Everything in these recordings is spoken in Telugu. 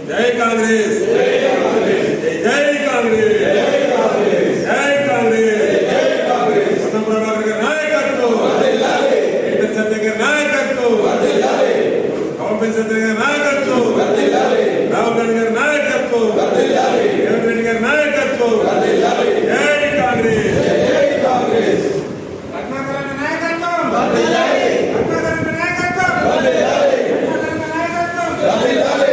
जय कांग्रेस जय कांग्रेस जय कांग्रेस जय कांग्रेस जय कांग्रेस जय कांग्रेस पटना प्रभाकर के नायकत्व वर्धिल्लाले इंद्र सत्य के नायकत्व वर्धिल्लाले कौन सत्य के नायकत्व वर्धिल्लाले राहुल गांधी के नायकत्व वर्धिल्लाले रेवंत रेड्डी के नायकत्व वर्धिल्लाले जय कांग्रेस जय कांग्रेस पटना का नायकत्व वर्धिल्लाले पटना का नायकत्व वर्धिल्लाले पटना का नायकत्व वर्धिल्लाले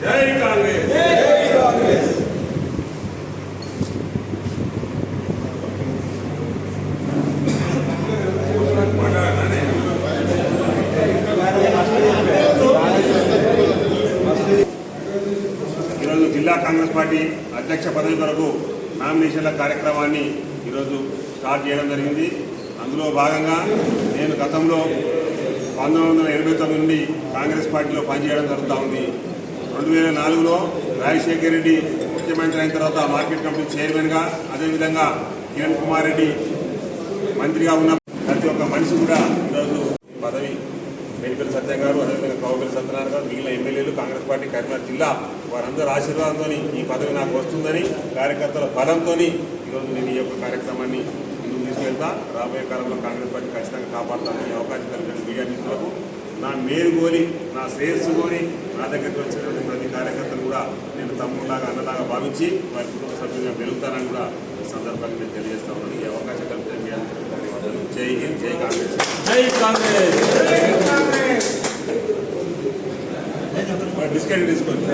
जय कांग्रेस जय कांग्रेस ఈరోజు జిల్లా కాంగ్రెస్ పార్టీ అధ్యక్ష పదవి కొరకు నామినేషన్ల కార్యక్రమాన్ని ఈరోజు స్టార్ట్ చేయడం జరిగింది. అందులో భాగంగా నేను గతంలో 1989 నుండి కాంగ్రెస్ పార్టీలో పనిచేయడం జరుగుతూ ఉంది. 2004లో రాజశేఖర్ రెడ్డి ముఖ్యమంత్రి అయిన తర్వాత మార్కెట్ కమిటీ చైర్మన్గా, అదేవిధంగా కిరణ్ కుమార్ రెడ్డి మంత్రిగా ఉన్న ప్రతి ఒక్క మనిషి కూడా ఈరోజు పదవి మెడికల్ సత్యం గారు, అదేవిధంగా కౌబెల్లి సత్యనారాయణ గారు, మిగిలిన ఎమ్మెల్యేలు, కాంగ్రెస్ పార్టీ కరీంనగర్ జిల్లా వారందరూ ఆశీర్వాదంతో ఈ పదవి నాకు వస్తుందని, కార్యకర్తల బలంతో ఈరోజు నేను ఈ యొక్క కార్యక్రమాన్ని ముందుకు తీసుకెళ్తా. రాబోయే కాలంలో కాంగ్రెస్ పార్టీ ఖచ్చితంగా కాపాడుతానని అవకాశం కలిగిన మీడియా మిత్రులకు, నా మేలు కోరి, నా శ్రేయస్సు కోరి నా దగ్గరికి వచ్చినటువంటి ప్రతి కార్యకర్తను కూడా నేను తమ్ములాగా, అన్నలాగా భావించి వారి కుటుంబ సభ్యులుగా వెలుగుతానని కూడా ఈ సందర్భంగా నేను తెలియజేస్తా ఉన్నాను. ఈ అవకాశం కల్పించిన మీ అందరికీ ధన్యవాదాలు. జై హింద్, జై కాంగ్రెస్. జై కాంగ్రెస్. బిస్కెట్ తీసుకోండి.